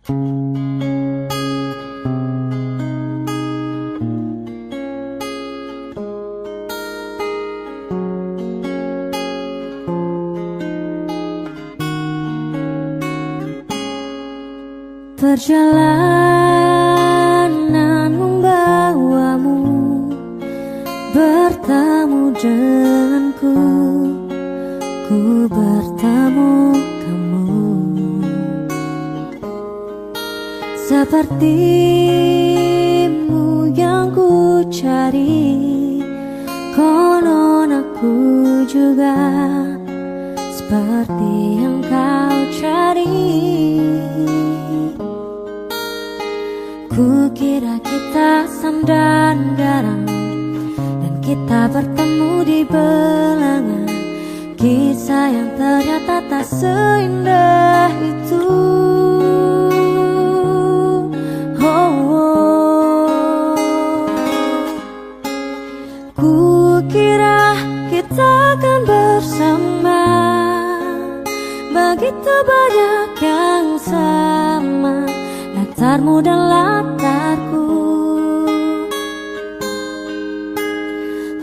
Perjalanan membawamu bertemu denganku, ku bertemu kamu. Sepertimu yang ku cari, konon aku juga seperti yang kau cari. Kukira kita asam dan garam, dan kita bertemu di belanga. Kisah yang ternyata tak seindah itu. Kukira kita akan bersama, begitu banyak yang sama, latarmu dan latarku.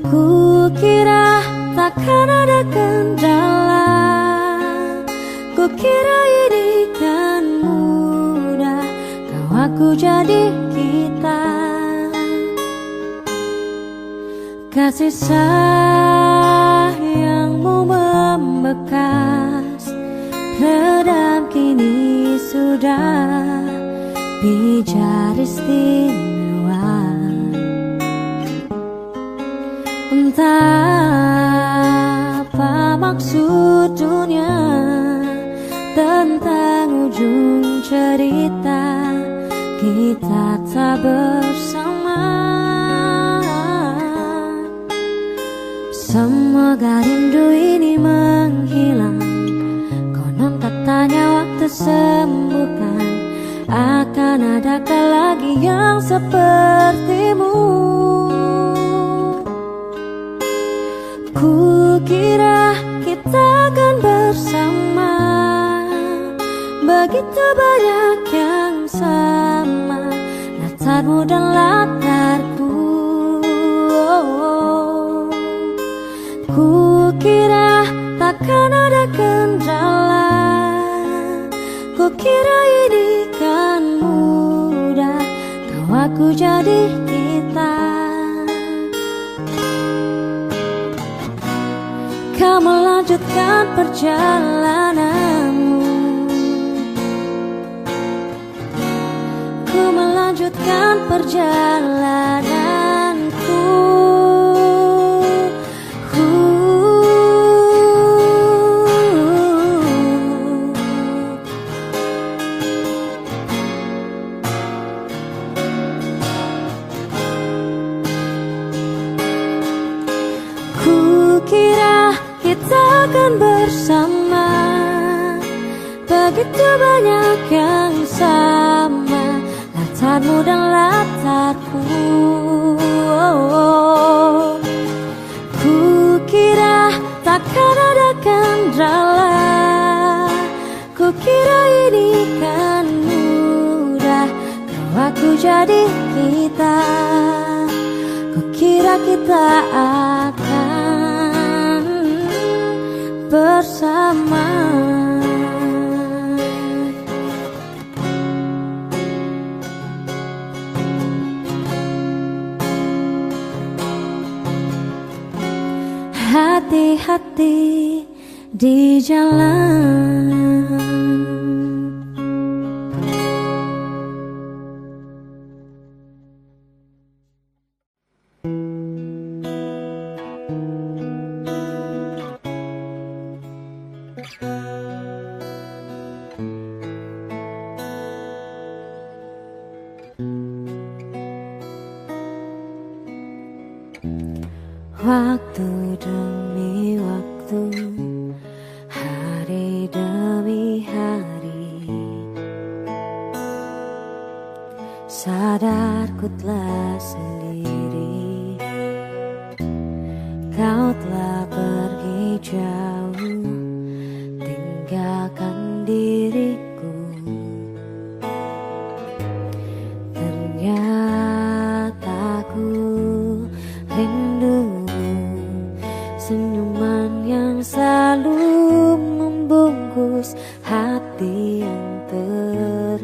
Kukira takkan ada kendala, kukira ini kan mudah, kau aku jadi kita. Kasih sayangmu membekas, redam kini sudah pijar istimewa. Entah apa maksud dunia tentang ujung cerita kita tak bersama. Semoga rindu ini menghilang, konon katanya waktu sembuhkan. Akan adakah lagi yang sepertimu? Kukira kita akan bersama, begitu banyak yang sama, latarmu dan latarku. Kukira takkan ada kendala, kukira ini kan mudah, kau aku jadi kita. Kau melanjutkan perjalananmu, ku melanjutkan perjalananku. Kukira kita akan bersama, begitu banyak yang sama, latarmu dan latarku. Kukira takkan ada kendala, kukira ini kan mudah, kau aku jadi kita. Kukira kita akan bersama. Hati-hati di jalan. Waktu demi waktu, hari demi hari, sadar ku telah sendiri. Kau telah pergi jauh, tinggalkan diriku.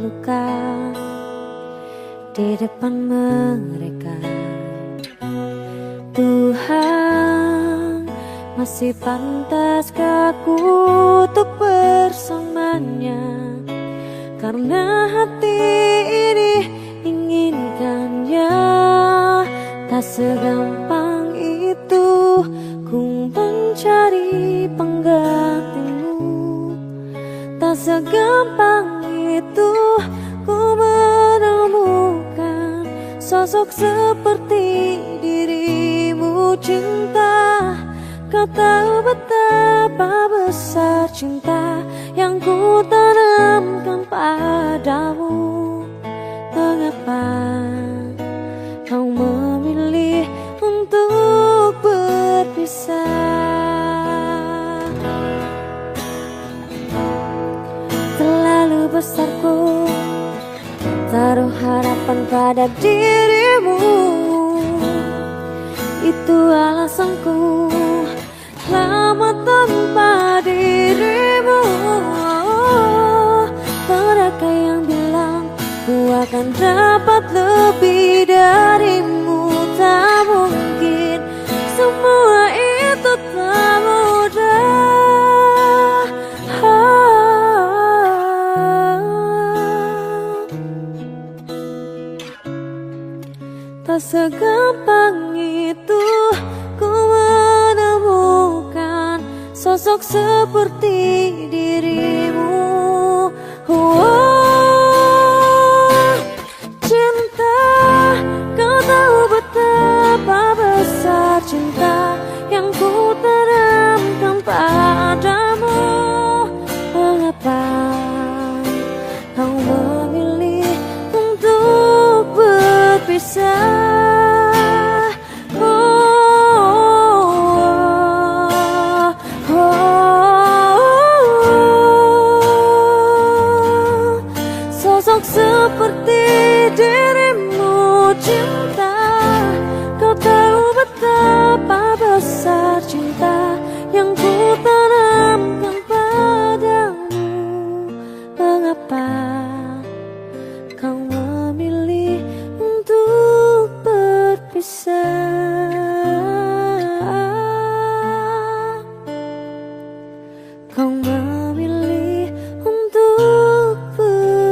luka di depan mereka. Tuhan, masih pantaskah aku untuk bersamanya? Karena hati ini inginkannya. Tak segampang itu ku mencari penggantimu. Tak segampang itu ku menemukan sosok seperti dirimu. Cinta, kau tahu betapa besar cinta yang ku tanamkan padamu. Mengapa kau memilih untuk berpisah? Terlalu besar ku taruh harapan pada dirimu. Itu alasanku lama tanpa dirimu. Mereka yang bilang ku akan dapat lebih darimu, tak mungkin. Semua itu tak mudah. Tak segampang itu ku menemukan sosok seperti dirimu. Cinta, kau tahu betapa besar cinta yang ku tanamkan padamu. Mengapa kau memilih untuk berpisah? Seperti dirimu, cinta, kau tahu betapa besar cinta yang ku tanamkan padamu. Mengapa kau memilih untuk berpisah? Kau memilih untuk berpisah.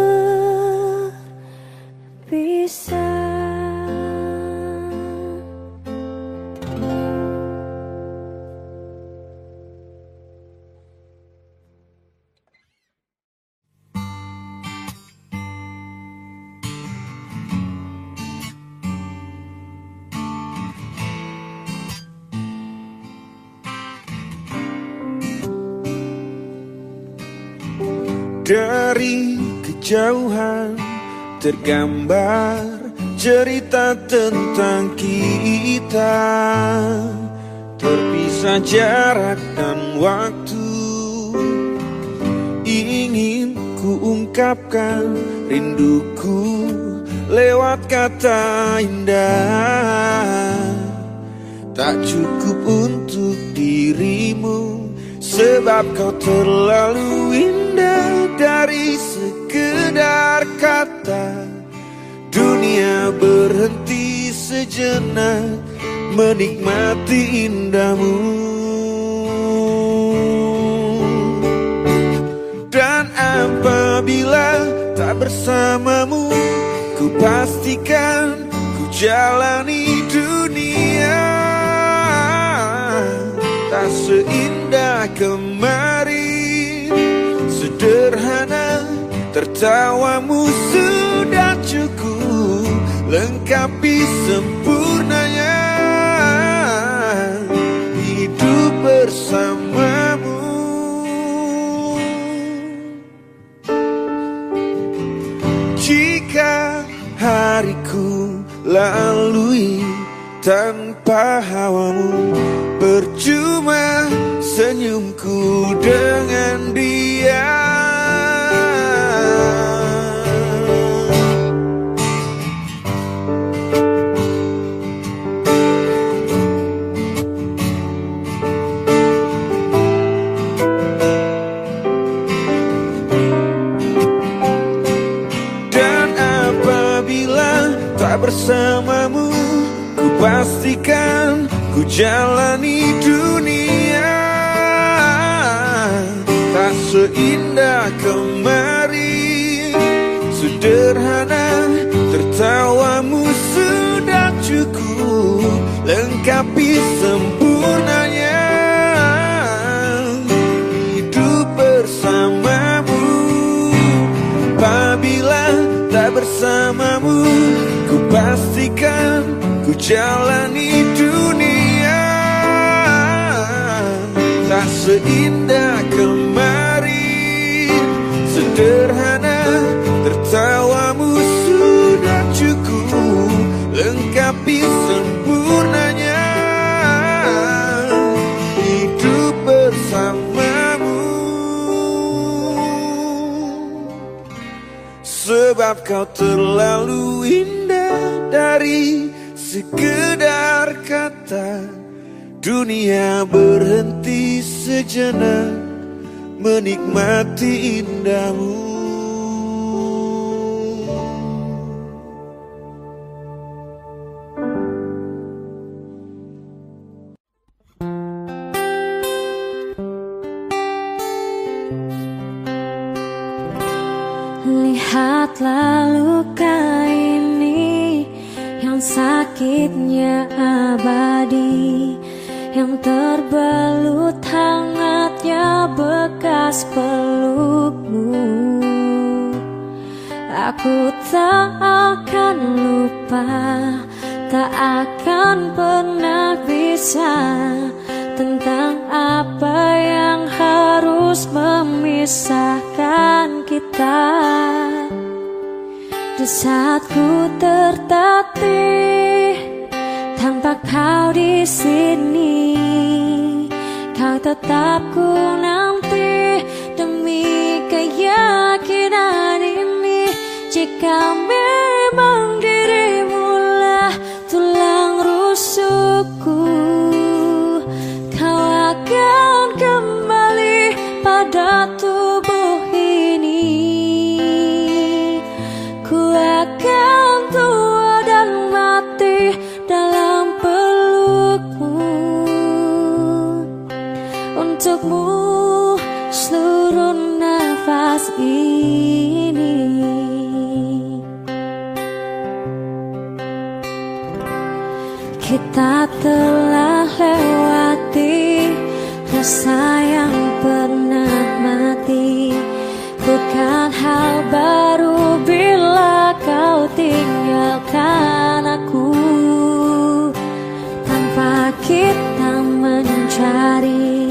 Dari kejauhan tergambar cerita tentang kita, terpisah jarak dan waktu. Ingin ku ungkapkan rinduku lewat kata indah. Tak cukup untuk dirimu, sebab kau terlalu indah. Dari sekedar kata, dunia berhenti sejenak menikmati indahmu. Dan apabila tak bersamamu, ku pastikan ku jalani dunia tak seindah kemarin. Sederhana, tertawamu sudah cukup lengkapi sempurnanya hidup bersamamu. Jika hariku lalui tanpa hawamu, percuma senyumku dengan dia. tak bersamamu, ku pastikan ku jalani dunia tak seindah kemarin. Sederhana, tertawamu sudah cukup lengkapi sempurnanya hidup bersamamu. Apabila tak bersamamu, ku pastikan ku jalani dunia tak seindah kemarin. Sederhana, tertawamu sudah cukup lengkapi sempurnanya hidup bersamamu. Sebab kau terlalu indah dari sekedar kata. Dunia berhenti sejenak menikmati indahmu. Lihatlah luka ini yang sakitnya abadi, yang terbelut hangatnya bekas pelukmu. Aku tak akan lupa, tak akan pernah bisa tentang apa yang harus memisahkan kita. Di saat ku tertatih tanpa kau di sini, kau tetap ku nanti demi keyakinan ini. Jika memang dirimulah tulang rusukku, kau akan kembali pada tubuh ini. Ku akan tua dan mati dalam pelukmu. Untukmu seluruh nafas ini. Kita telah lewati rasa yang pernah mati. Bukan hal baru bila kau tinggalkan aku, tanpa kita mencari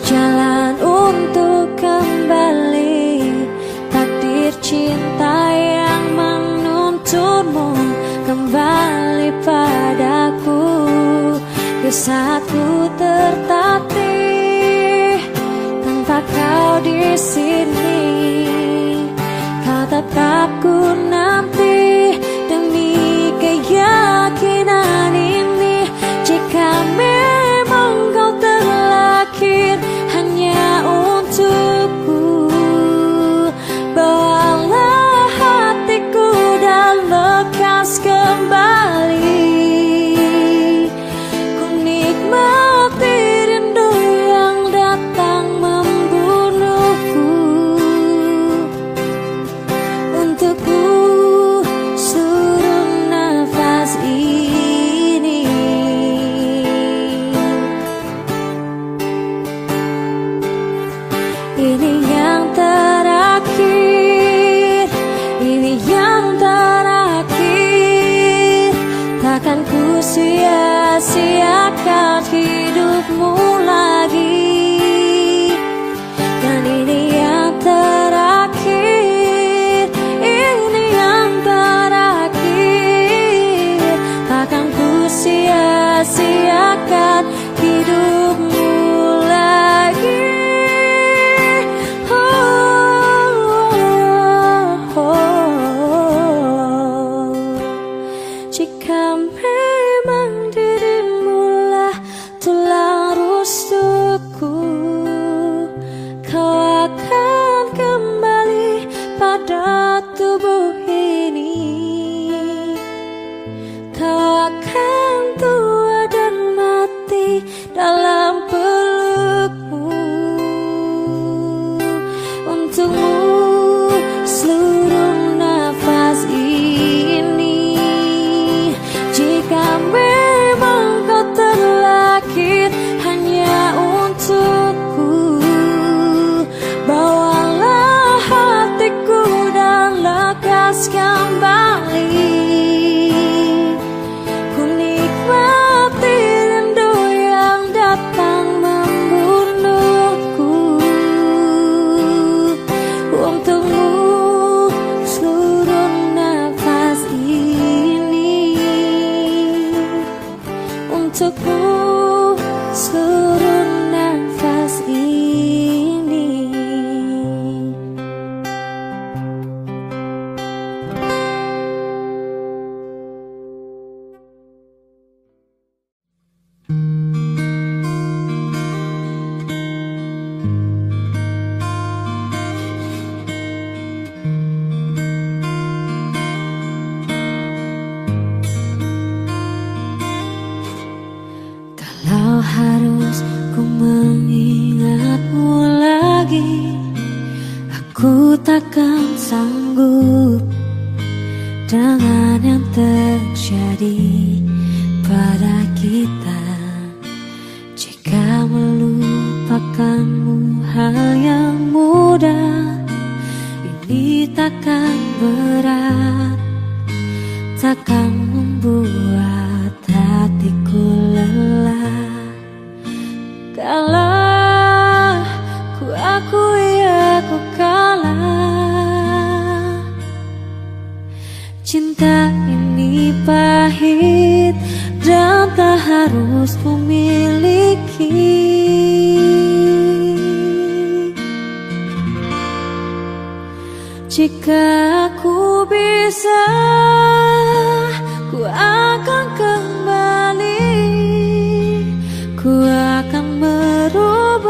jalan untuk kembali. Takdir cinta yang menuntunmu kembali padaku. Di saat ku tertatih tanpa kau di sini, kau tetap ku nanti demi keyakinan ini. Jika memang kau terlahir hanya untukku, bawalah hatiku dan lekas kembali. Ku nikmati rindu yang datang membunuhku. Untukku seluruh nafas ini. Ini yang terakhir, ini yang terakhir. Takkan ku sia-siakan hidupmu lagi. Dan ini yang terakhir, ini yang terakhir. Takkan ku sia-siakan hidupmu lagi. Jika memang dengan yang terjadi pada kita. Jika melupakanmu hal yang mudah, ini takkan berat, takkan membuat hatiku lelah. Kalah, ku akui aku kalah. Cinta ini pahit dan tak harus memiliki. Jika aku bisa, ku akan kembali. Ku akan merubah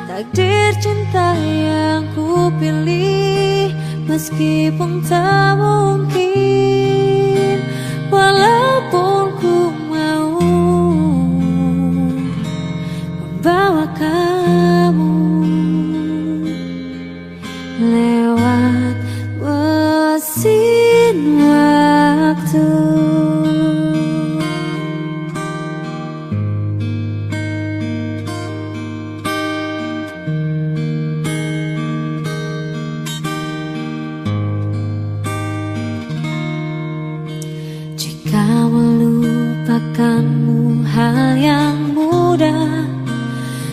takdir cinta yang ku pilih. Meskipun tak mungkin, walaupun ku mau membawa kamu lewat mesin waktu. Jika melupakanmu hal yang mudah,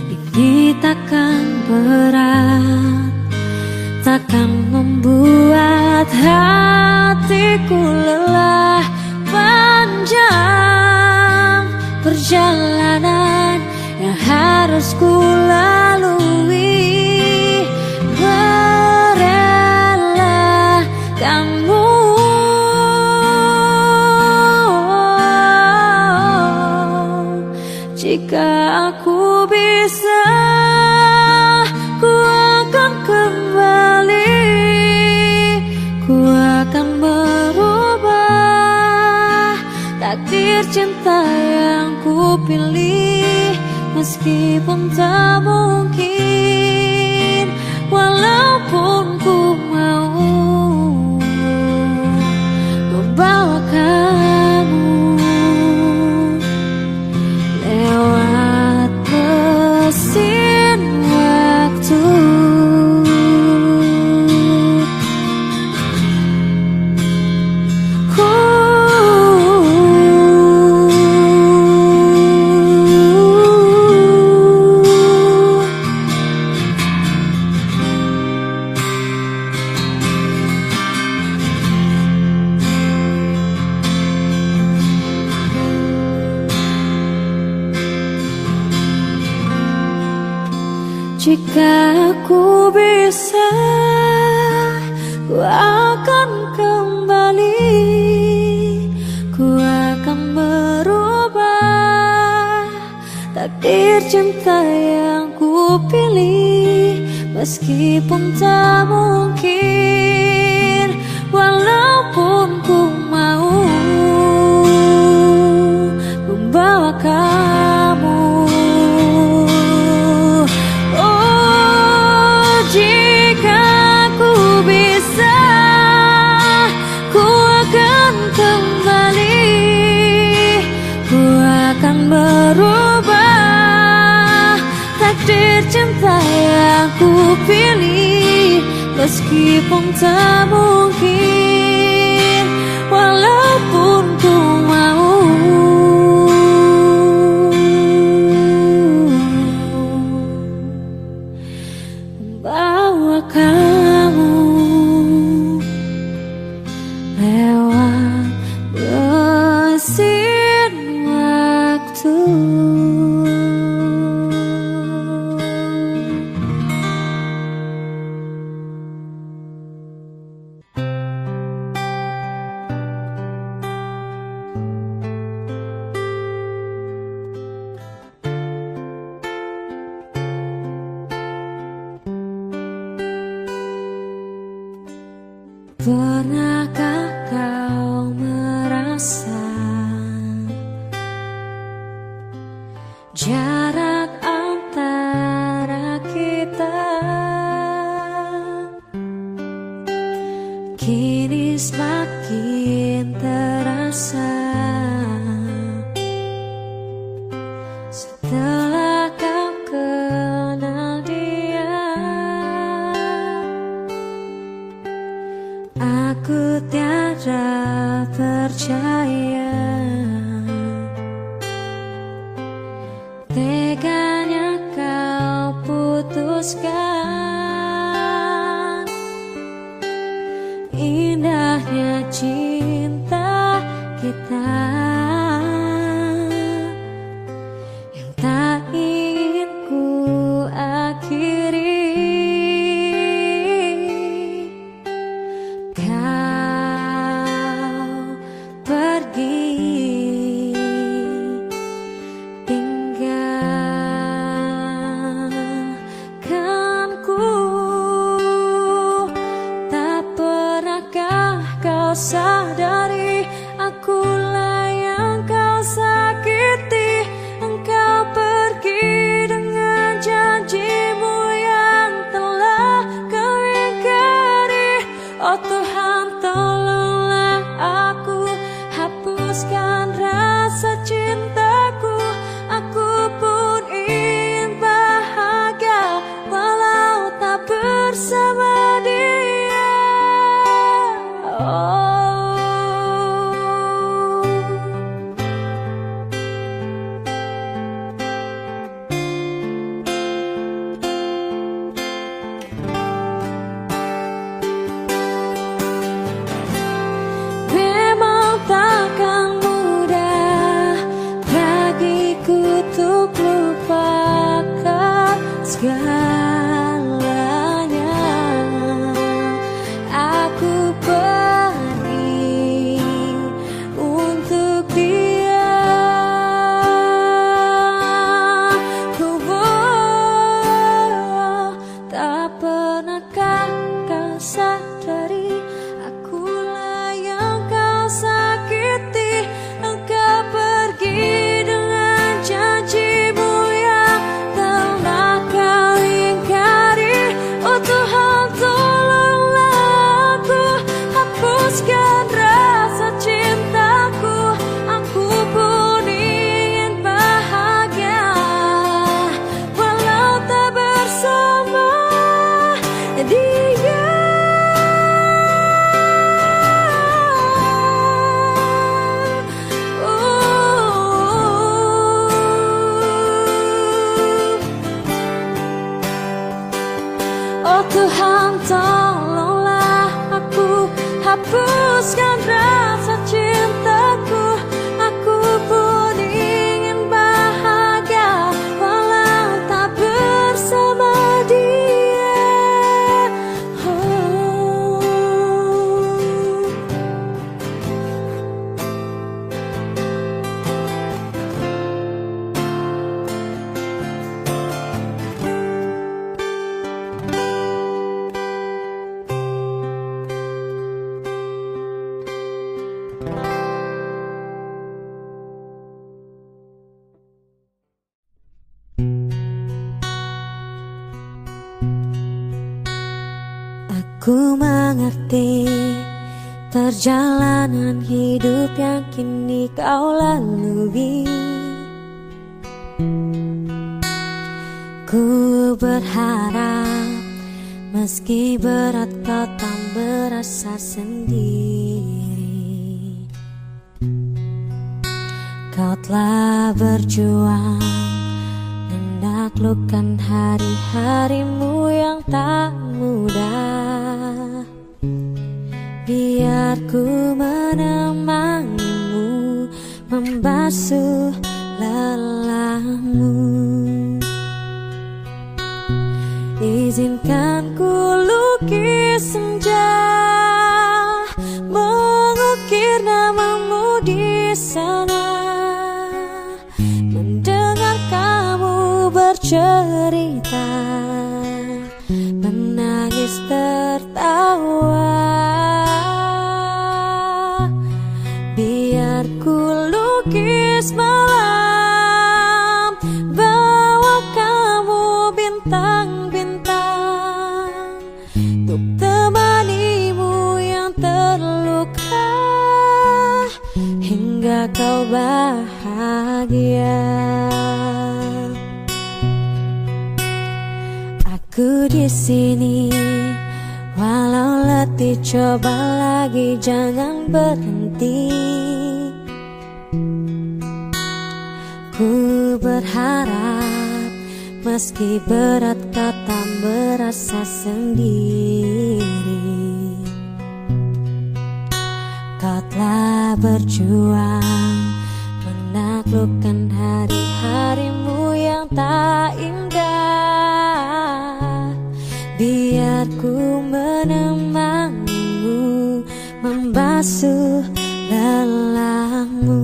ini takkan berat, takkan membuat hatiku lelah. Panjang perjalanan yang harus ku lalui, merelakanmu. Jika aku bisa, ku akan kembali. Ku akan merubah takdir cinta yang ku pilih. Meskipun tak mungkin, walaupun ku mau membawa kamu lewat mesin waktu. Jika aku bisa, ku akan kembali. Ku akan merubah takdir cinta yang ku pilih. Meskipun tak mungkin, walaupun ku mau membawa kamu. Merubah takdir cinta yang ku pilih. Meskipun tak mungkin, walaupun ku mau membawa kamu lewat mesin waktu. Pernahkah kau merasa jarak antara kita kini semakin terasa. Setelah kau kenal dia, aku tiada percaya. Teganya kau putuskan indahnya cinta kita yang tak ingin ku akhiri. Kau pergi sadari akulah yang kau sakiti. Engkau pergi dengan janjimu yang telah kau ingkari. Oh Tuhan, tolonglah aku, hapuskan rasa cintaku. Aku pun ingin bahagia walau tak bersama dia. Memang takkan mudah bagiku untuk lupakan segalanya. Aku pergi untuk dia. Tak pernahkah kau sadari akulah yang kau sakiti. Engkau pergi dengan janjimu yang telah kau ingkari. Oh Tuhan, tolonglah aku, hapuskan rasa cintaku. Aku pun ingin bahagia walau tak bersama dia. Oh Tuhan, tolonglah aku, hapuskan rasa cintaku. Aku pun ingin bahagia walau tak bersama dia. Aku mengerti perjalanan hidup yang kini kau lalui. Ku berharap meski berat kau tak merasa sendiri. Kau telah berjuang menaklukkan hari-harimu yang tak mudah. Biar ku menemanimu, membasuh lelahmu. Izinkan ku lukis senja, mengukir namamu di sana. Mendengar kamu bercerita, menangis tertawa. Biar ku lukis malam, bawa kamu bintang-bintang, untuk temanimu yang hingga kau bahagia. Aku di sini, walau letih coba lagi, jangan berhenti. Ku berharap meski berat kau tak merasa sendiri. Kau telah berjuang menaklukkan hari-harimu yang tak indah. Biar ku menemanimu, membasuh lelahmu.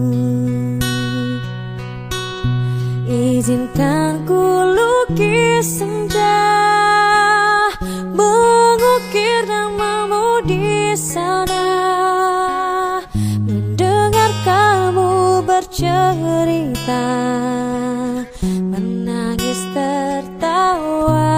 Izinkan ku lukis senja, mengukir namamu di sana. Mendengar kamu bercerita, menangis tertawa.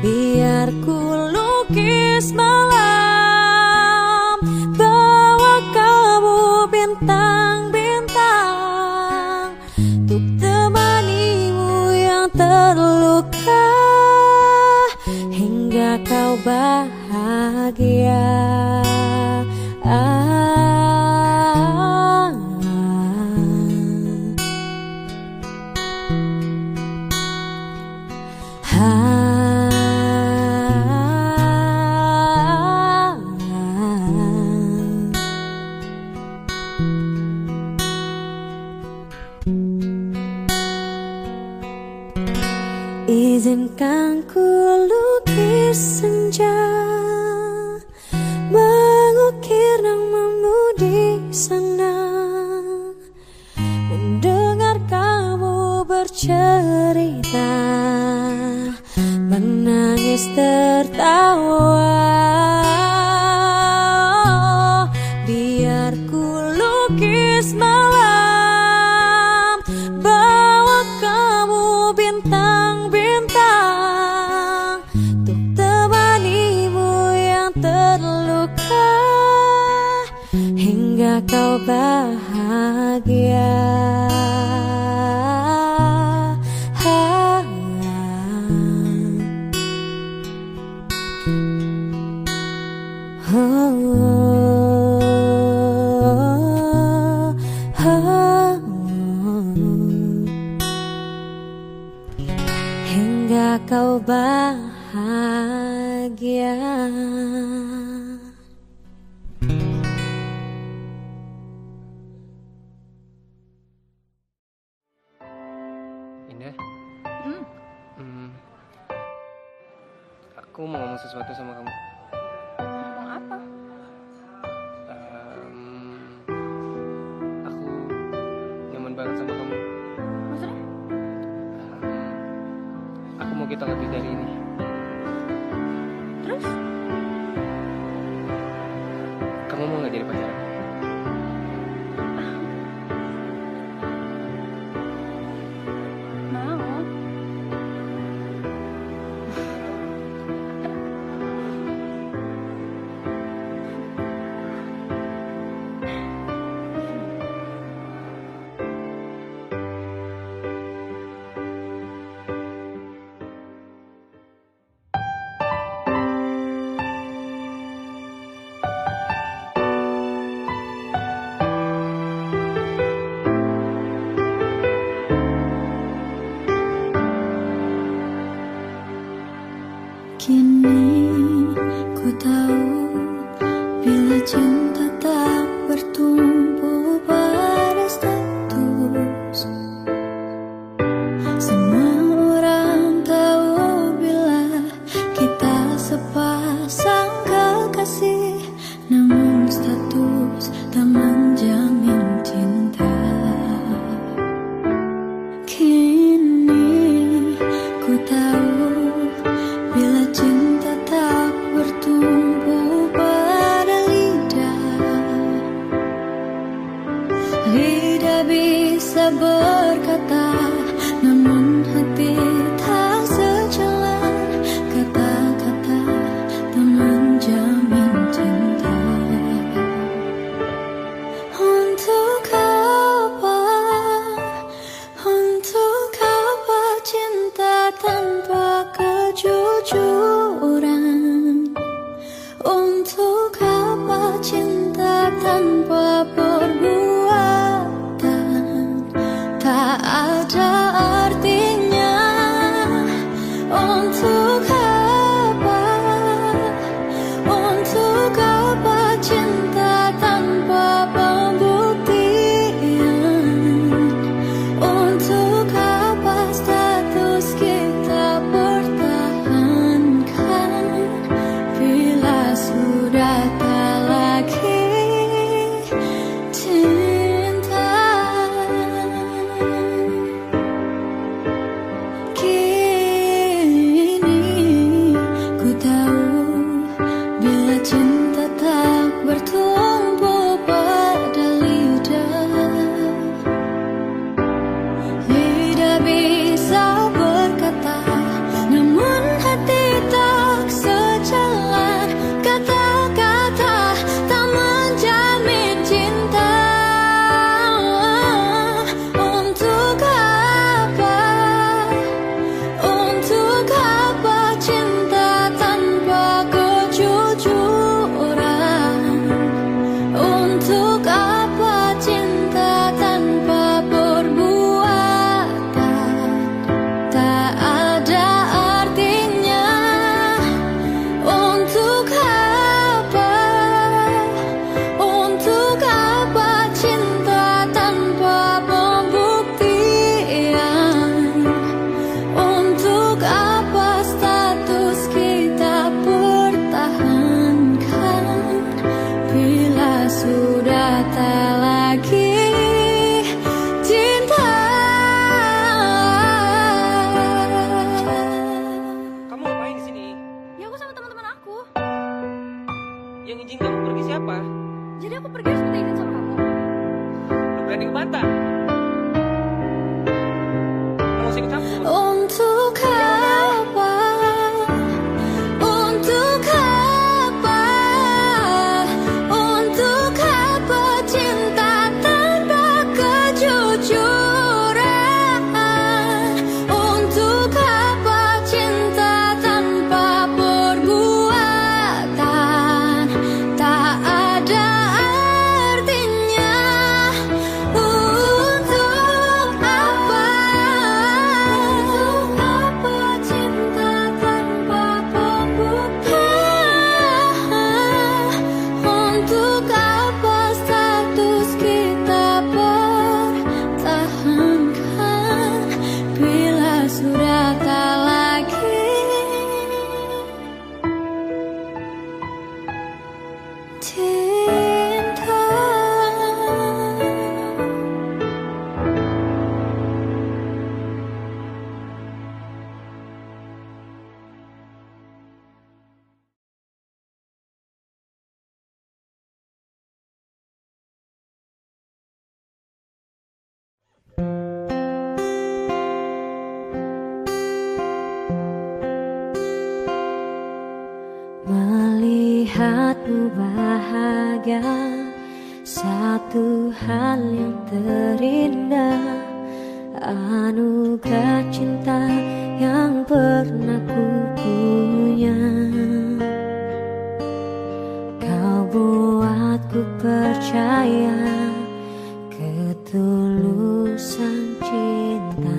Biar ku lukis malam, bawa kamu bintang-bintang, untuk temanimu yang terluka hingga kau bahagia. Izinkan ku lukis senja, mengukir namamu di sana. Mendengar kamu bercerita, menangis tertawa. Biar ku lukis malam, bawa kamu bintang-bintang, untuk temanimu yang terluka hingga kau bahagia. Hingga kau bahagia. Indah, aku mau ngomong sesuatu sama kamu. Ngomong apa? Aku nyaman banget sama kamu. Maksudnya? Aku mau kita lebih dari ini. Terus? Kamu mau nggak jadi pacar aku? Mau. Kini ku tahu bila cinta tak bertumpu pada status. Semua orang tahu bila kita sepasang kekasih, namun status tak menjamin cinta. Kini ku tahu bila cinta tak bertumpu Yang izin kamu pergi siapa? Jadi aku pergi harus minta izin sama kamu? Lu berani ngebantah? Kamu usah ikut campur. Untuk apa? Untuk apa? Untuk apa cinta tanpa kejujuran? Untuk apa cinta tanpa perbuatan? Tak ada artinya. Untuk apa? Untuk apa cinta tanpa pembuktian? Untuk apa status kita pertahankan bila sudah tak lagi cinta? Melihatmu bahagia, satu hal yang terindah, anugerah cinta yang pernah ku punya. Kau buatku percaya ketulusan cinta,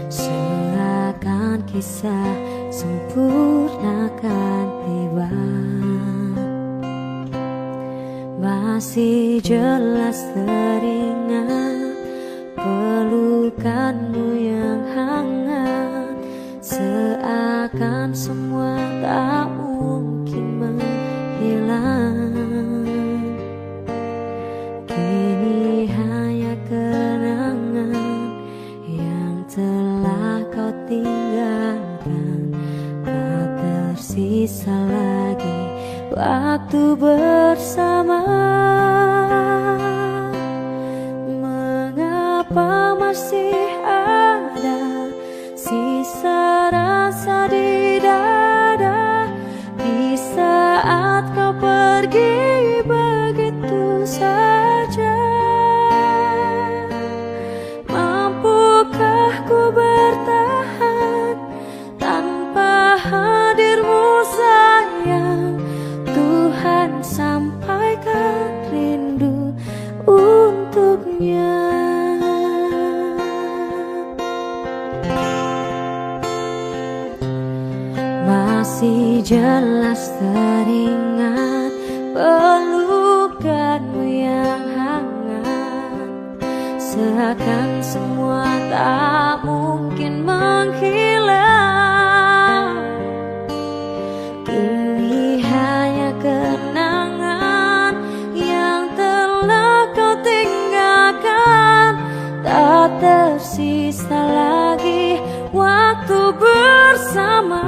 seakan kisah sempurna kan tiba. Masih jelas teringat pelukanmu yang hangat, seakan semua tak mungkin menghilang. Kini hanya kenangan yang telah kau tinggalkan, tak tersisa lagi waktu bersama. Mengapa masih ada sisa rasa di dada di saat kau pergi begitu saja? Mampukah ku bertahan tanpa hadirmu sayang? Tuhan sampaikan rindu untuknya. Masih jelas teringat pelukanmu yang hangat, seakan semua tak mungkin menghilang. Kini hanya kenangan yang telah kau tinggalkan, tak tersisa lagi waktu bersama.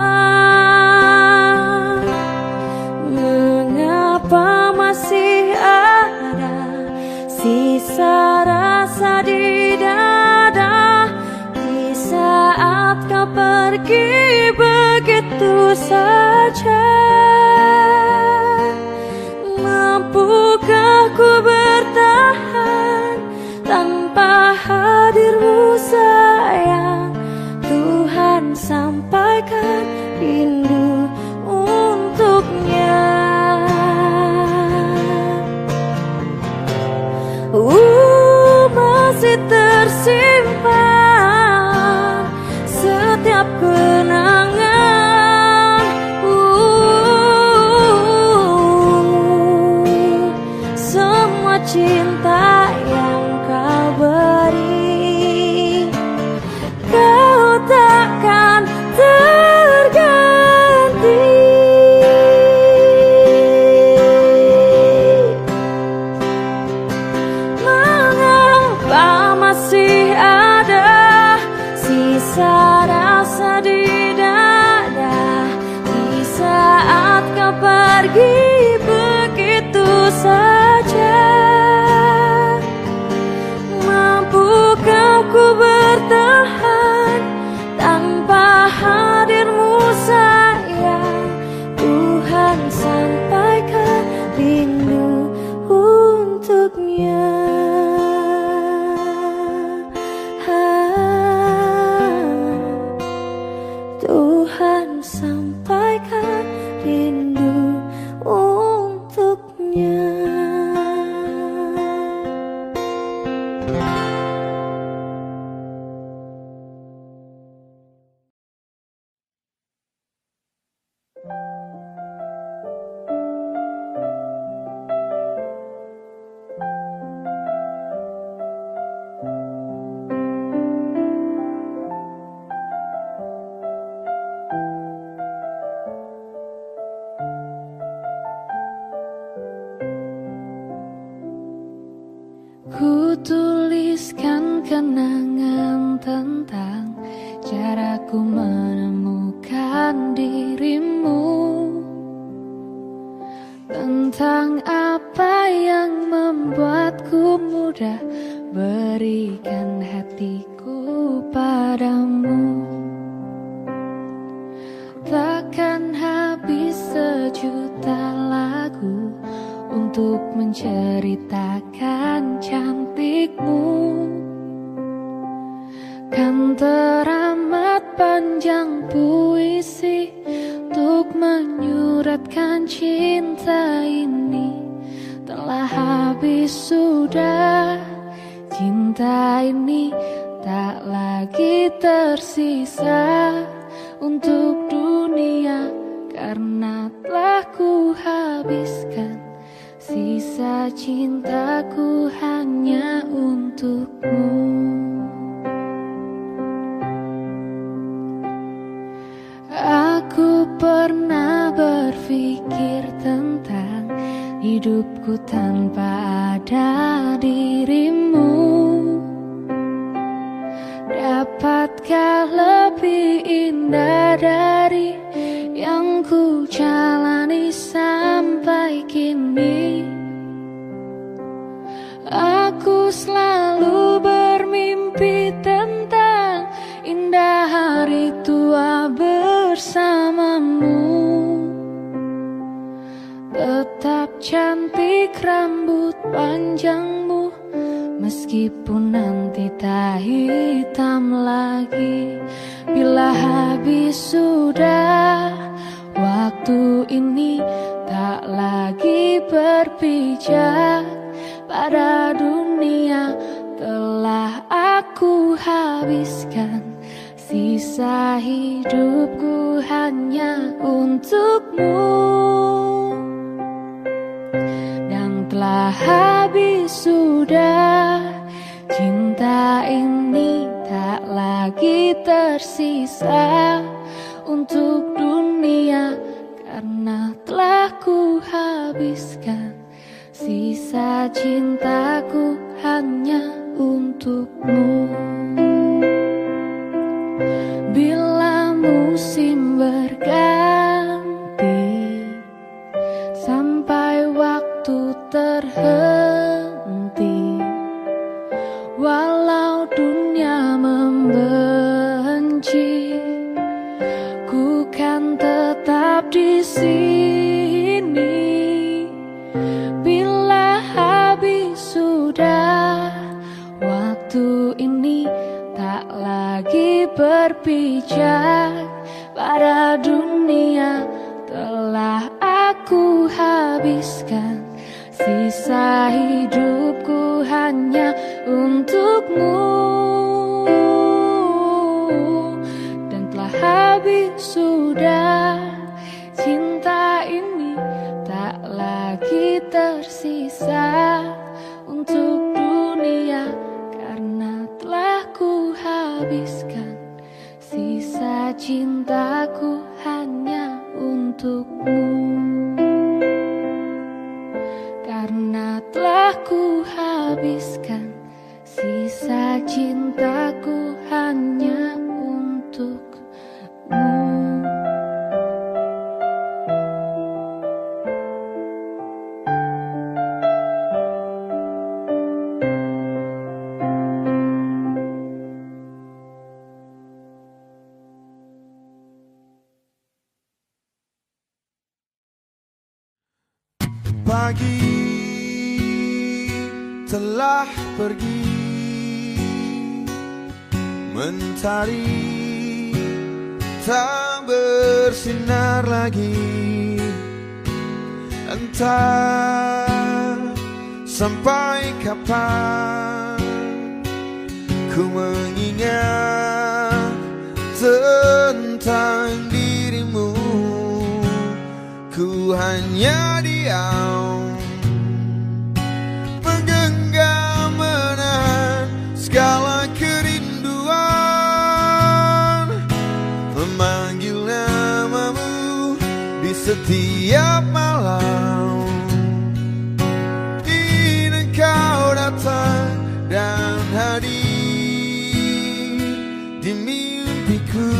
Mengapa masih ada sisa rasa di dada di saat kau pergi begitu saja? Mampukah ku bertahan tanpa hadirmu sayang? Tuhan sampaikan rindu untuknya. Masih tersimpan setiap kenangan sampaikan rindu untuknya. Tuhan sampaikan rindu untuknya. Ku tuliskan kenangan tentang caraku menemukan dirimu, tentang apa yang membuatku mudah berikan hatiku padamu. Takkan habis sejuta lagu untuk menceritakan cantikmu. Kan teramat panjang puisi untuk menyuratkan cinta ini. Telah habis sudah, cinta ini tak lagi tersisa untuk dunia, karena telah ku habiskan sisa cintaku hanya untukmu. Aku pernah berpikir tentang hidupku tanpa ada dirimu. Dapatkah lebih indah dari yang ku jalani sampai kini? Aku selalu bermimpi tentang indah hari tua bersamamu. Tetap cantik rambut panjangmu, meskipun nanti tak hitam lagi. Bila habis sudah, waktu ini tak lagi berpijak pada dunia. Telah aku habiskan sisa hidupku hanya untukmu. Dan telah habis sudah, cinta ini tak lagi tersisa untuk dunia, karena telah ku habiskan sisa cintaku hanya untukmu. Bila musim berganti, sampai waktu terhenti, walau dunia membenci, ku kan tetap di sini. Bila habis sudah, waktu ini tak lagi berpijak pada dunia. Telah aku habiskan sisa hidupku hanya untukmu. Dan telah habis sudah, cinta ini tak lagi tersisa untuk dunia, karena telah ku habiskan sisa cintaku hanya untukmu. Karena telah ku habiskan sisa cintaku hanya untukmu. Pagi telah pergi, mentari tak bersinar lagi. Entah sampai kapan ku mengingat tentang dirimu. Ku hanya diam, menggenggam menahan segala kerinduan, memanggil namamu di setiap malam. Ingin kau datang dan hadir di mimpiku.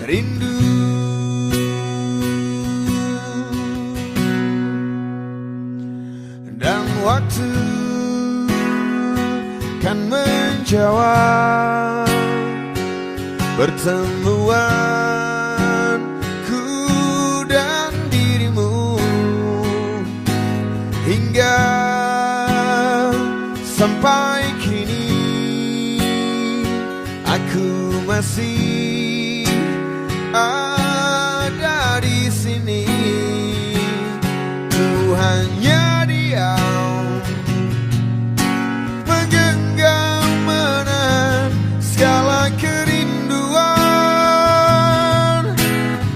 Rindu dan waktu kan menjawab pertemuanku dan dirimu. Hingga sampai kini aku masih ada di sini. Ku hanya diam, menggenggam menahan segala kerinduan,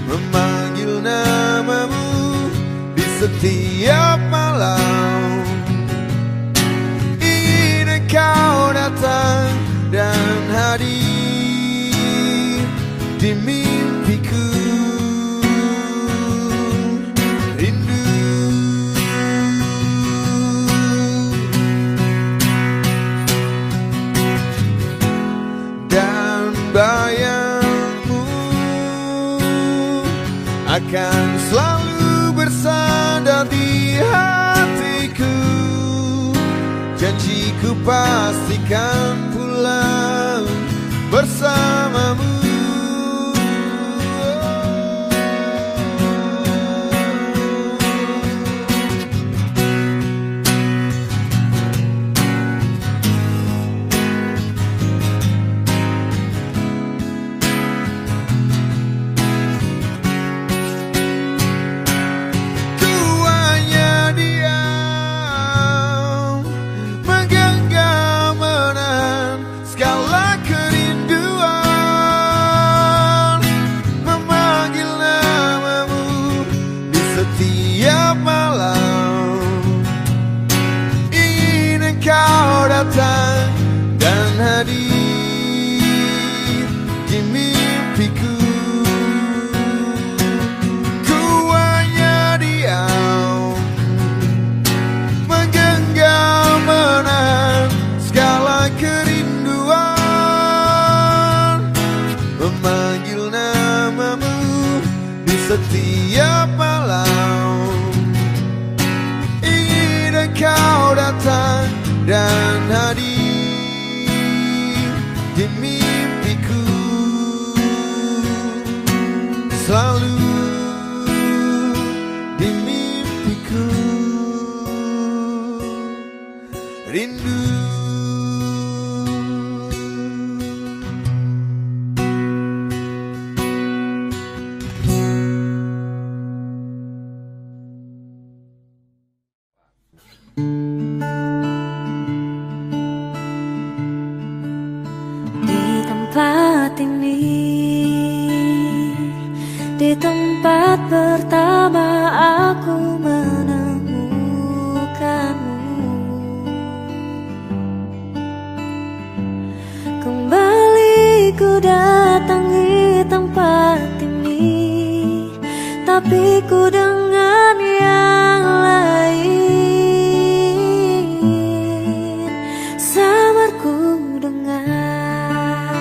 memanggil namamu di setiap malam. Ingin kau datang dan hadir di mimpiku. Rindu dan bayangmu akan selalu bersandar di hatiku. Janjiku pastikan pulang bersamamu. Setiap malam ingin kau datang dan hadir di mimpiku. Ku hanya diam, menggenggam menahan segala kerinduan, memanggil namamu di setiap malam. Ingin kau datang dan hadir di mimpiku. Selalu di mimpiku. Rindu tempat ini, di tempat pertama aku menemukanmu. Kembali ku datangi tempat ini, tapi ku dengan yang lain. Sabarku dengar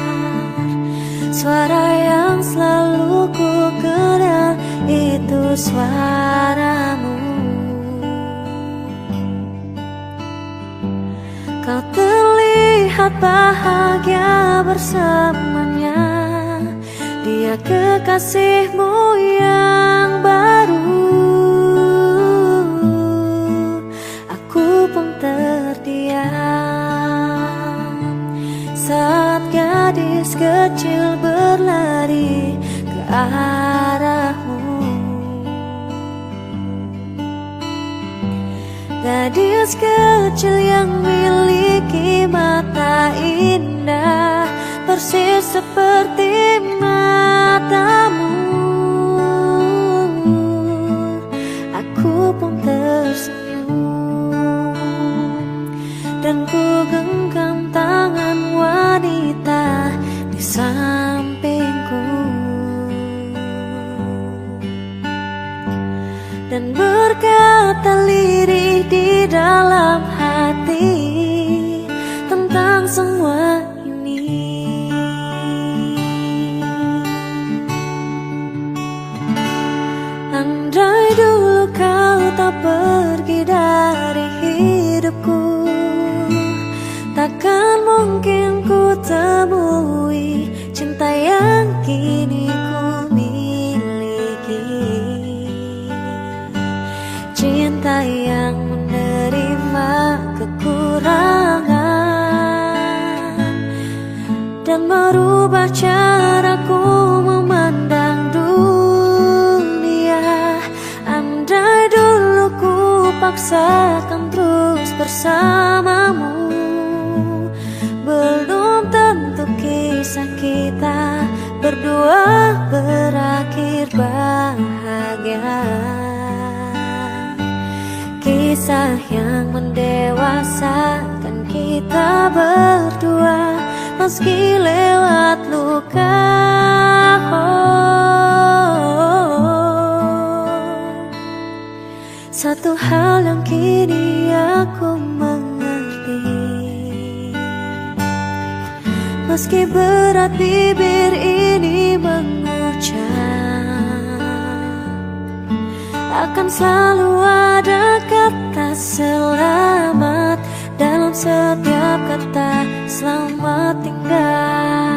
suara yang selalu ku kenal, itu suaramu. Kau terlihat bahagia bersamanya, dia kekasihmu yang baru. gadis kecil yang miliki mata indah, persis seperti matamu. Aku pun tersenyum dan ku genggam tangan wanita di sampingku dan berkata lirih di dalam hati tentang semua ini. Andai dulu kau tak pergi dari hidupku, takkan mungkin ku temui cinta yang kini ku miliki. Cinta yang menerima kekurangan dan merubah caraku memandang dunia. Andai dulu ku paksakan terus bersamamu, belum tentu kisah kita berdua berakhir bahagia. Kisah yang mendewasakan kita berdua, meski lewat luka. Satu hal yang kini aku mengerti, meski berat bibir ini mengucap, akan selalu ada kata selamat dalam setiap kata selamat tinggal.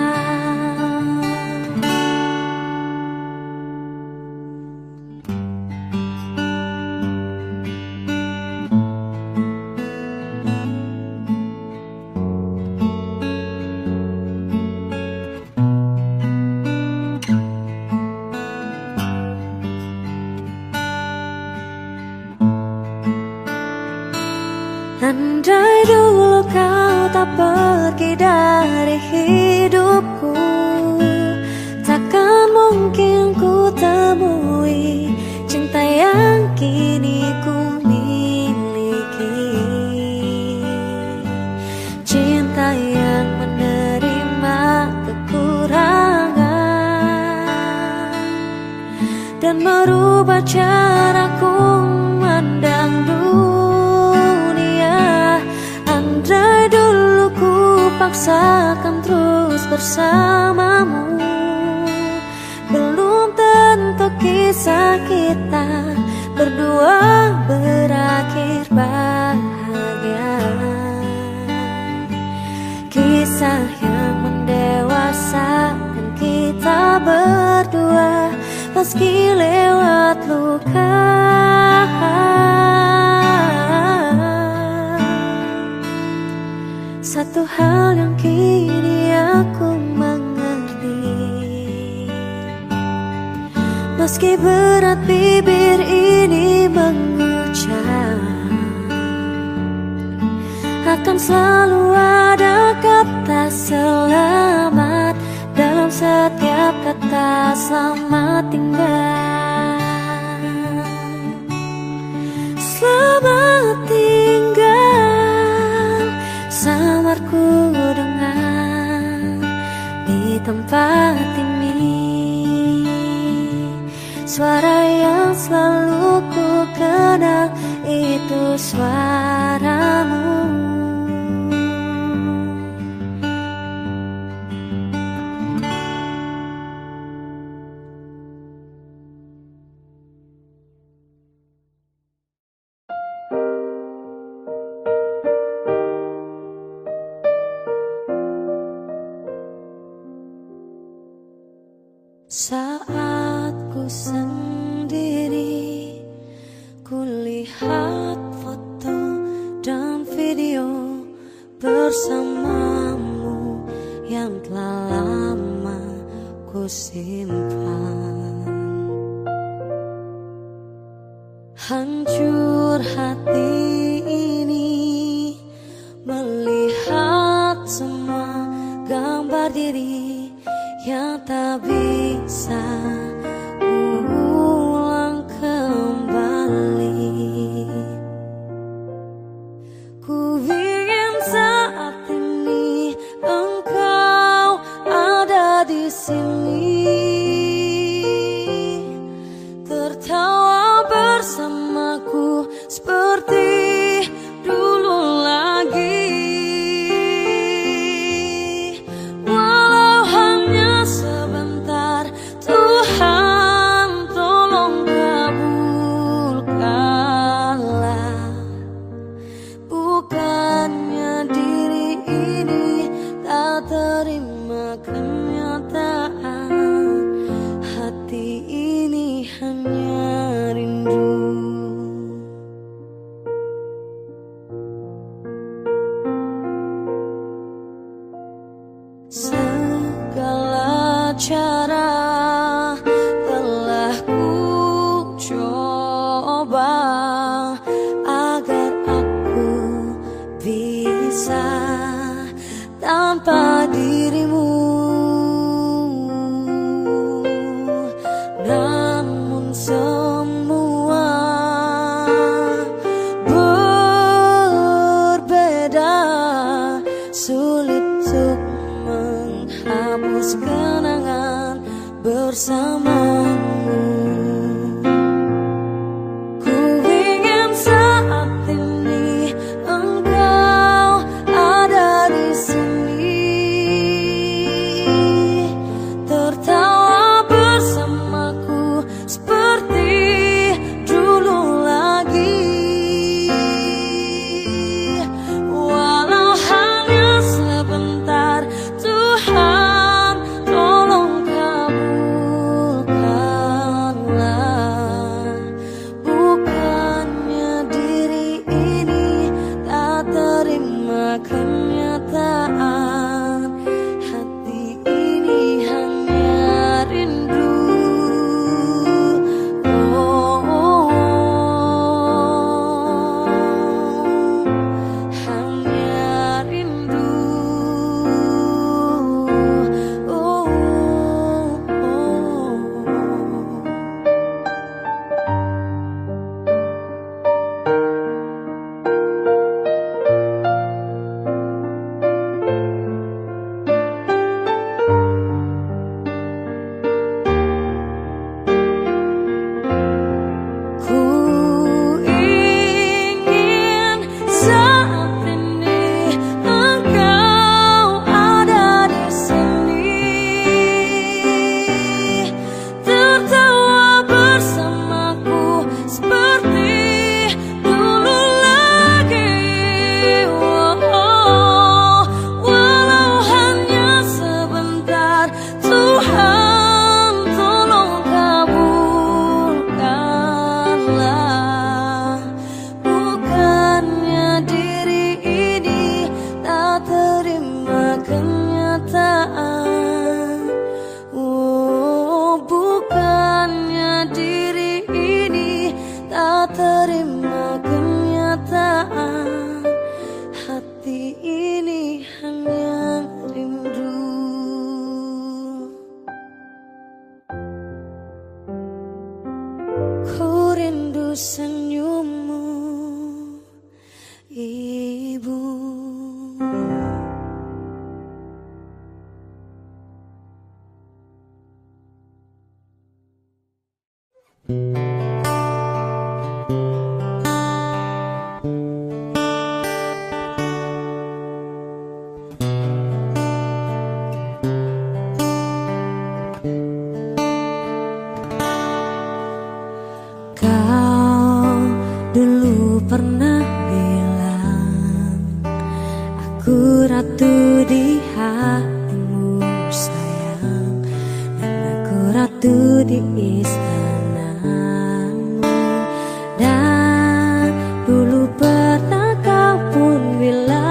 Andai dulu kau tak pergi dari hidupku, takkan mungkin ku temui cinta yang kini ku miliki. Cinta yang menerima kekurangan dan merubah caraku memandang dunia. Andai dulu ku paksakan terus bersamamu, belum tentu kisah kita berdua berakhir bahagia. Kisah yang mendewasakan kita berdua, meski lewat luka. Satu hal yang kini aku mengerti, meski berat bibir ini mengucap, akan selalu ada kata selamat dalam setiap kata selamat tinggal. Selamat tinggal, samarku dengar di tempat ini. Suara yang selalu ku kenal itu suaramu. Saat ku sendiri, ku lihat foto dan video bersamamu yang telah lama ku simpan. Hancur hati ini berdiri yang tak bisa ulang kembali. Ku ingin saat ini engkau ada di sini, tertawa bersamaku seperti dulu lagi. Walau hanya sebentar, Tuhan tolong kabulkanlah. Bukannya diri ini tak terima kenyataan, hati ini hanya rindu. Segala cara telah ku coba agar aku bisa tanpa dirimu, namun semua berbeda, sulit untuk menghapus kenangan bersamamu. Ku ingin saat ini engkau ada di sini, tertawa bersamaku seperti dulu lagi. Walau hanya sebentar, Tuhan tolong kabulkanlah. Bukannya diri ini tak terima kenyataan, hati ini hanya rindu. Oh, oh, oh. Hanya rindu. Oh, oh, oh. Ku ingin saat ini engkau ada di sini, tertawa bersamaku seperti dulu lagi. Oh, walau hanya sebentar, Tuhan tolong kabulkanlah. Bukannya diri ini tak terima kenyataan. Oh, bukannya diri ini tak terima kenyataan, hati ini hanya rindu. Ku rindu senyummu, Ibu. Kau dulu pernah bilang aku ratu di hatimu sayang, dan aku ratu di istanamu. Dan dulu pernah kau pun bilang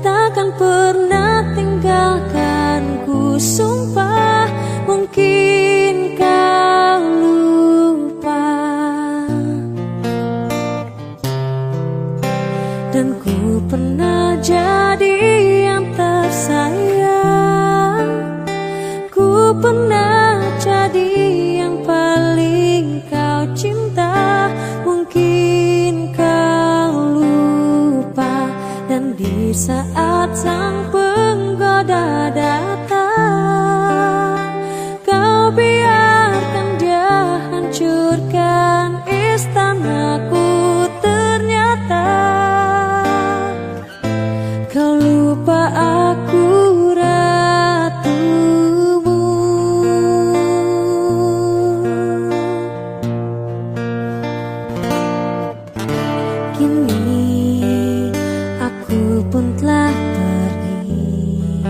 takkan pernah tinggalkanku, sumpah mungkin kau lupa. Dan ku pernah jadi yang saat sang penggoda datang, kau biarkan dia hancurkan istanaku. Ternyata kau lupa aku ratumu. Kini aku pun telah pergi,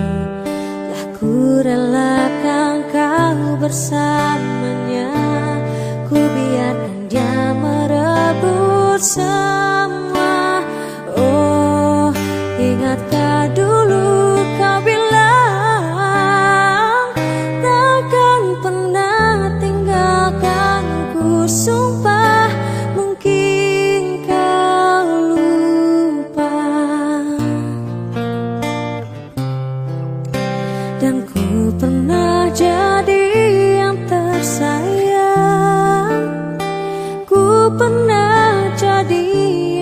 telah ku relakan kau bersamanya. Ku biarkan dia merebut semua. Oh, ingatkah dulu kau bilang takkan pernah tinggalkanku. Sumpah, mungkin kau lupa. Dan ku pernah jadi yang tersayang, ku pernah jadi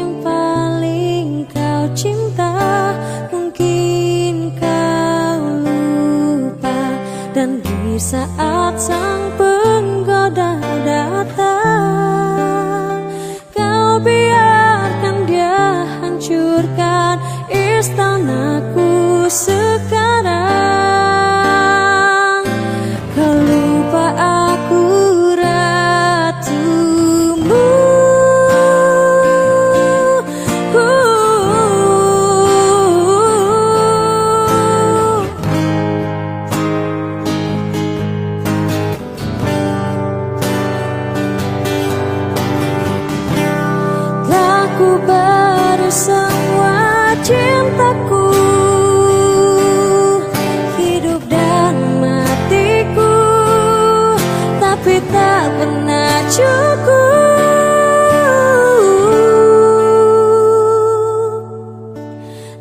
yang paling kau cinta. Mungkin kau lupa. Dan di saat sang penggoda datang, kau biarkan dia hancurkan istanaku. Sekarang kau lupa aku ratumu. Telah ku beri semua cintaku, hidup dan matiku, tapi tak pernah cukup.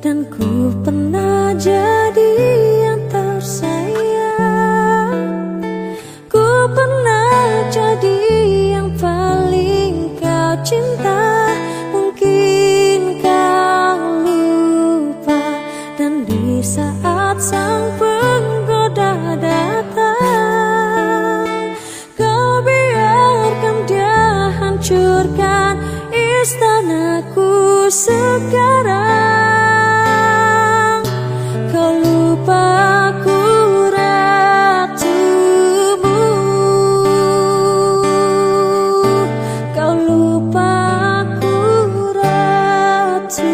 Dan ku pernah jadi yang tersayang, ku pernah jadi yang paling kau cinta. Mungkin kau lupa. Dan di saat sang penggoda datang, kau biarkan dia hancurkan istanaku. Sekarang kau lupa aku ratumu. Kau lupa aku ratumu.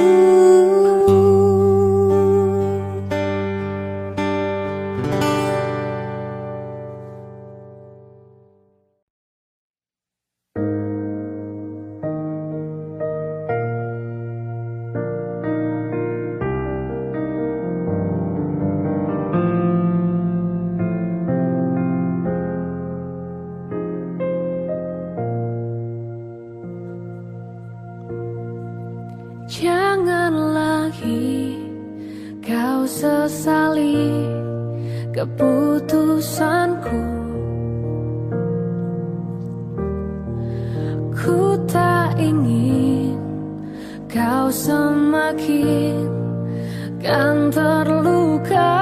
Jangan lagi kau sesali keputusanku. Ku tak ingin kau semakin kan terluka.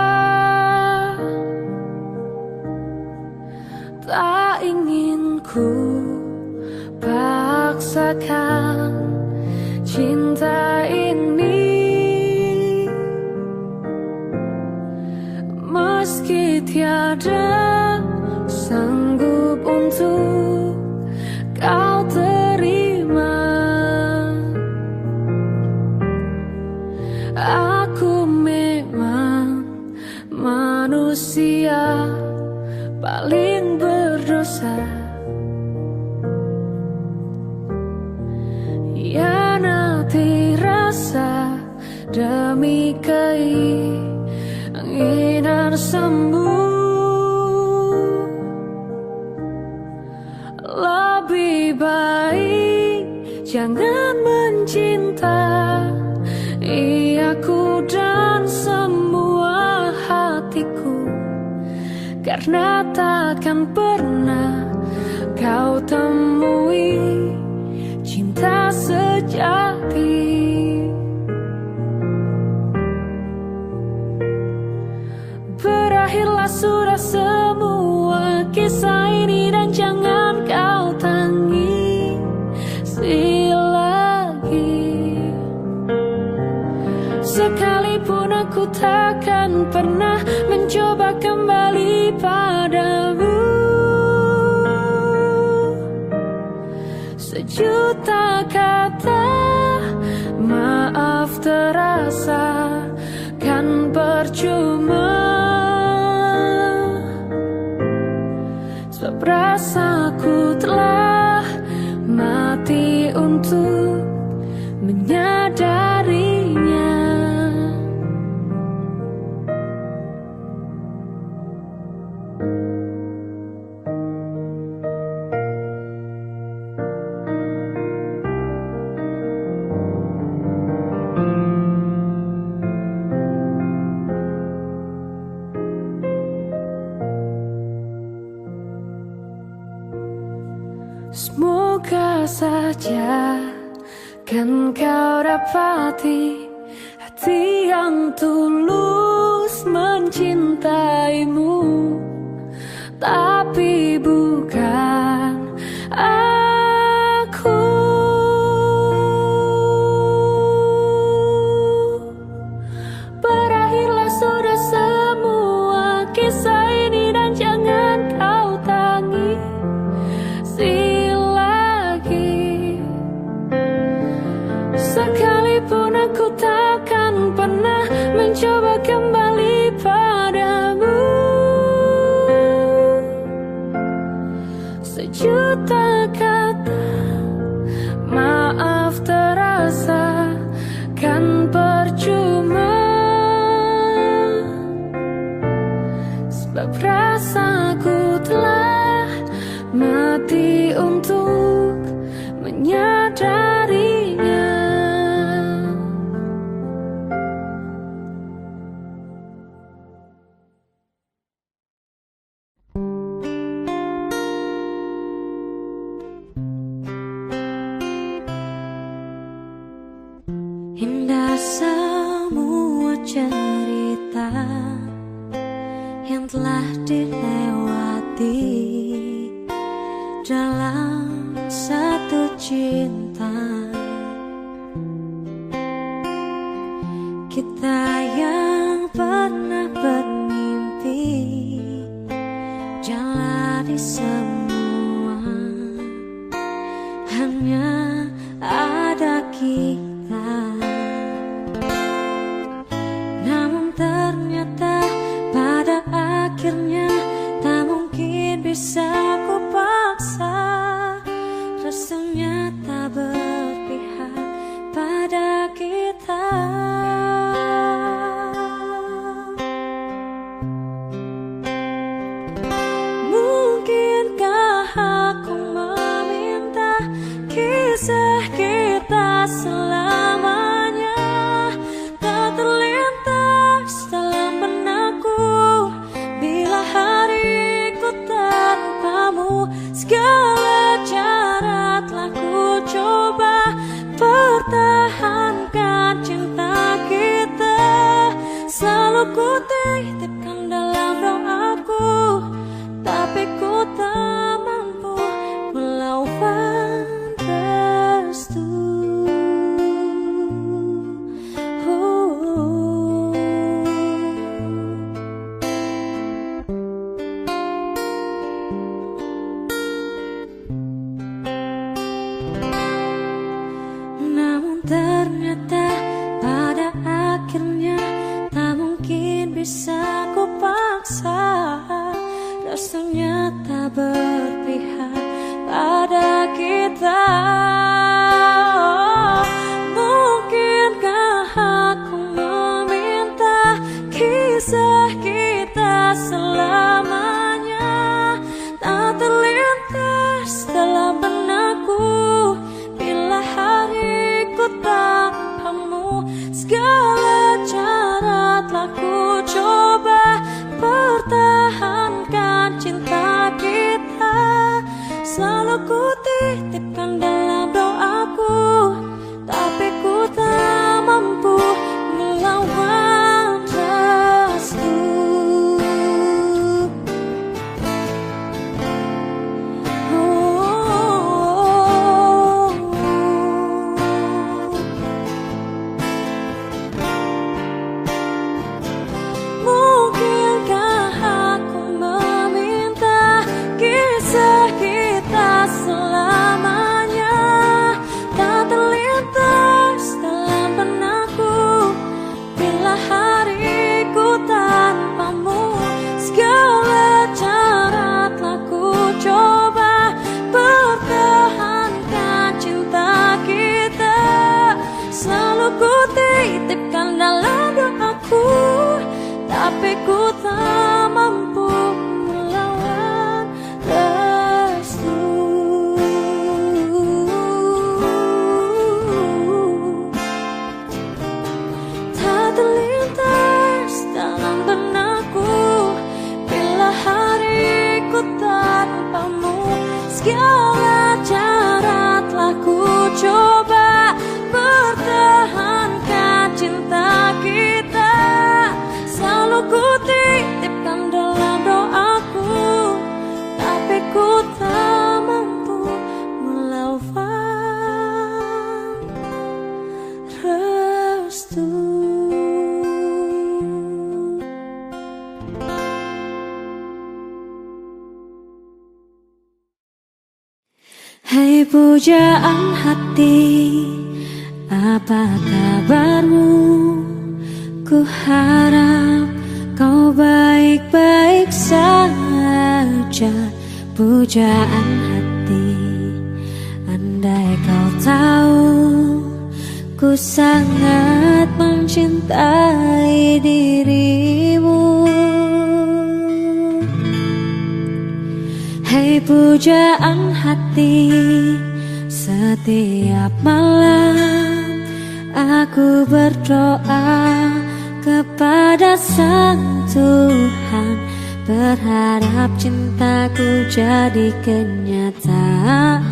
Tak ingin ku paksakan cinta ini, meski tiada sanggup untuk kau terima. Aku memang manusia paling berdosa, hianati rasa demi keinginan sembuh. Lebih baik jangan mencinta aku dan semua hatiku, karena takkan pernah kau temui cinta sejati. Sejuta kata maaf terasa kan percuma, sebab rasaku telah mati untuk menyadarinya. Semoga saja kan kau dapati hati yang tulus mencintaimu, tapi bukan aku. Berakhirlah sudah semua kisah ini dan jangan kau tangisi lagi. Sekalipun aku takkan pernah mencoba kembali padamu. Sejuta kata maaf terasa kan percuma, sebab rasaku telah mati untuk menyadarinya. Indah semua cerita yang telah dilewati dalam satu cinta. Kita yang pernah bermimpi jalani semua, hanya ada kita. Namun ternyata pada akhirnya tak mungkin bisa ku paksa. Rasanya tak berpihak pada kita. Mungkinkah aku meminta kisah kita selamanya tak terlintas dalam benakku bila hariku tanpamu. Segala cara telah ku coba pertahankan cinta kita. Selalu ku titipkan dalam doaku, tapi ku tak mampu melawan restu. Namun ternyata pada akhirnya tak mungkin bisa ku paksa. Rasanya tak berpihak pada kita. Mungkinkah aku meminta kisah kita selamanya tak terlintas dalam benakku bila hariku tanpamu. Segala cara telah ku coba pertahankan cinta kita. Selalu ku titipkan dalam doaku, tapi ku tak mampu melawan restu. Mungkinkah aku meminta kisah kita selamanya segala cara telah ku coba pertahankan cinta kita. Selalu ku titipkan dalam doaku, tapi ku tak mampu melawan restu. Hai pujaan hati, apa kabarmu? Ku harap kau baik-baik saja. Pujaan hati, andai kau tahu ku sangat mencintai dirimu. Hai pujaan hati, setiap malam aku berdoa kepada Sang Tuhan, berharap cintaku jadi kenyataan,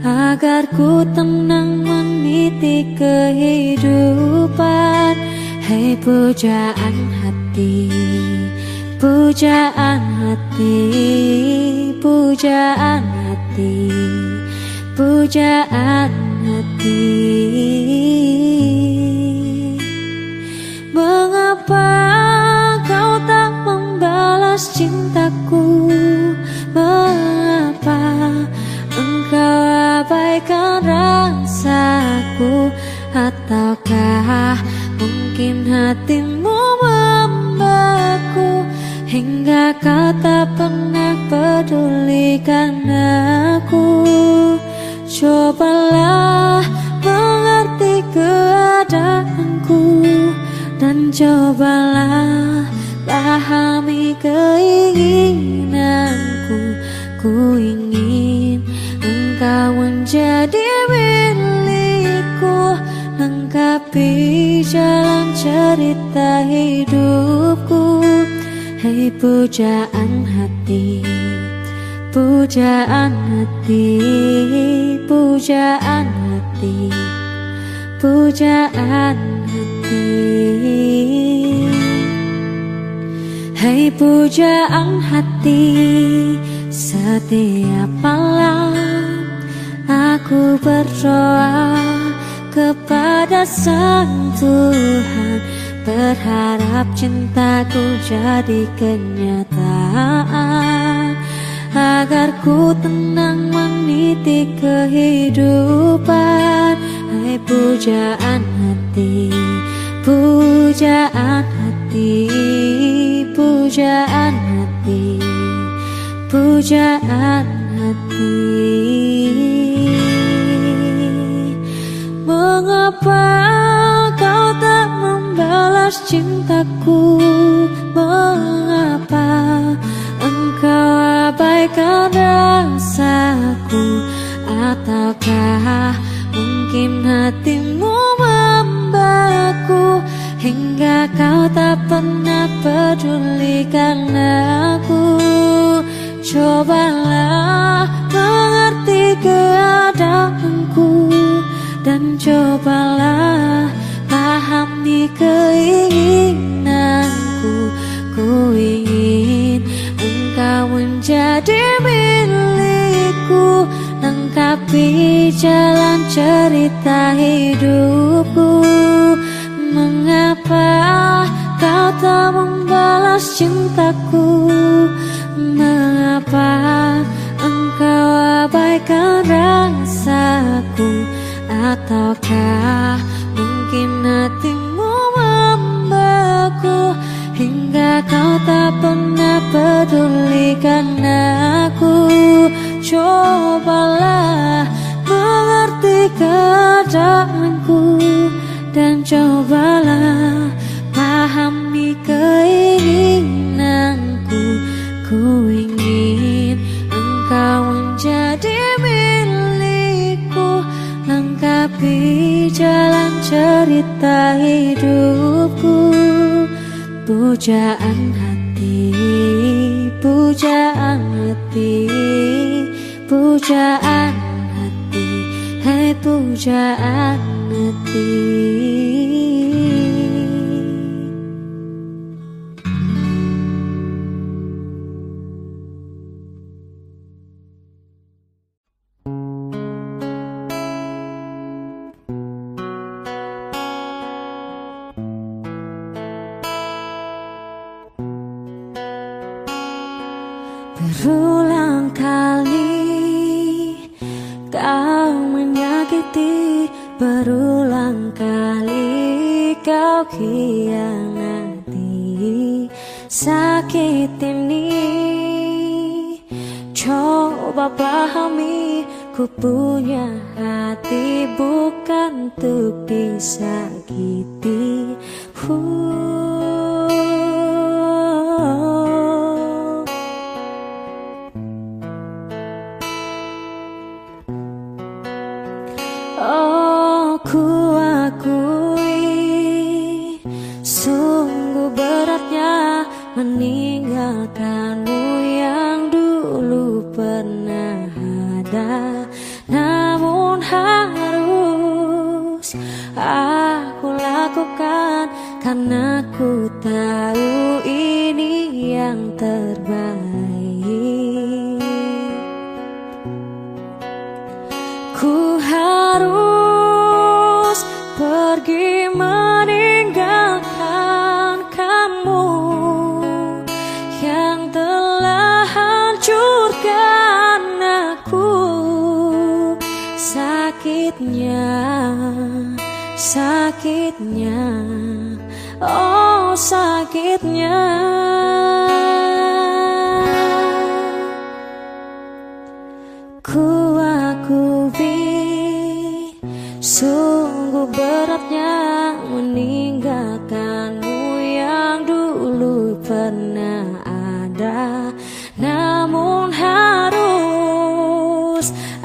agar ku tenang meniti kehidupan. Hai pujaan hati, pujaan hati, pujaan hati, pujaan hati. Mengapa kau tak membalas cintaku? Mengapa engkau abaikan rasaku? Ataukah mungkin hatimu membeku hingga kau tak pernah pedulikan aku? Cobalah mengerti keadaanku, dan cobalah pahami keinginanku. Ku ingin engkau menjadi milikku, lengkapi jalan cerita hidupku. Hai pujaan hati, pujaan hati, pujaan hati, pujaan hati. Hai pujaan hati, setiap malam aku berdoa kepada Sang Tuhan, berharap cintaku jadi kenyataan, agar ku tenang meniti kehidupan. Hai pujaan hati, pujaan hati, pujaan hati, pujaan hati. Mengapa kau tak membalas cintaku? Mengapa engkau abaikan rasaku? Ataukah mungkin hatimu membeku hingga kau tak pernah pedulikan aku? Cobalah mengerti keadaanku, dan cobalah pahami keinginanku. Ku ingin engkau menjadi milikku, lengkapi jalan cerita hidupku. Mengapa kau tak membalas cintaku? Mengapa engkau abaikan rasaku? Ataukah mungkin hatimu membeku hingga kau tak pernah pedulikan aku? Cobalah mengerti keadaanku, dan cobalah pahami keinginanku. Ku ingin engkau menjadi milikku, lengkapi jalan cerita hidupku. Pujaan hati, pujaan hati, Pujaan hati, hai pujaan hati. Berulang kali kau menyakiti, berulang kali kau khianati. Sakit ini coba pahami, ku punya hati bukan untuk disakiti. Oh, ku akui sungguh beratnya meninggalkanmu yang dulu pernah ada. Namun harus aku lakukan karena ku tahu ini yang terbaik. Ku harus pergi meninggalkan kamu yang telah hancurkan aku. Sakitnya, sakitnya, oh sakitnya. Ku akui sungguh beratnya meninggalkanmu yang dulu pernah ada. Namun harus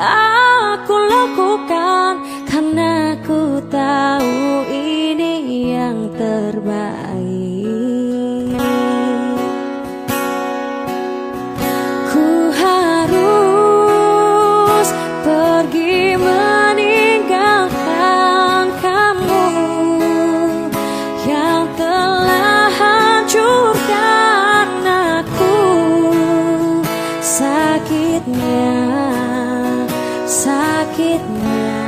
aku lakukan karena ku tahu ini yang terbaik. Ku harus pergi meninggalkan kamu yang telah hancurkan aku. Sakitnya, sakitnya,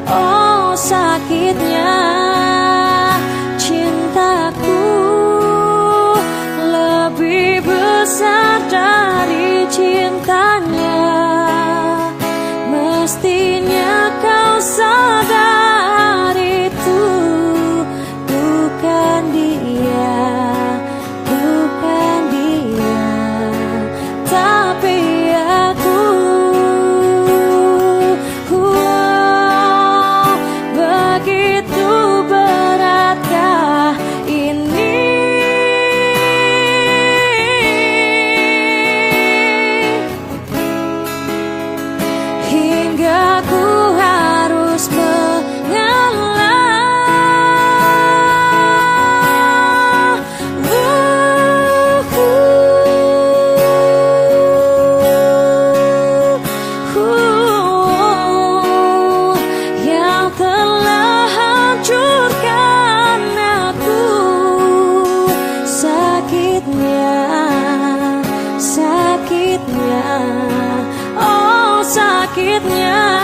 oh sakitnya. Cintaku lebih besar dari cintanya. Mestinya kau sadar itu. Bukan dia, bukan dia, tapi aku. Begitu beratkah ini? Hingga ku harus mengalah. Yang telah hancurkan aku. Sakitnya, sakitnya, oh sakitnya.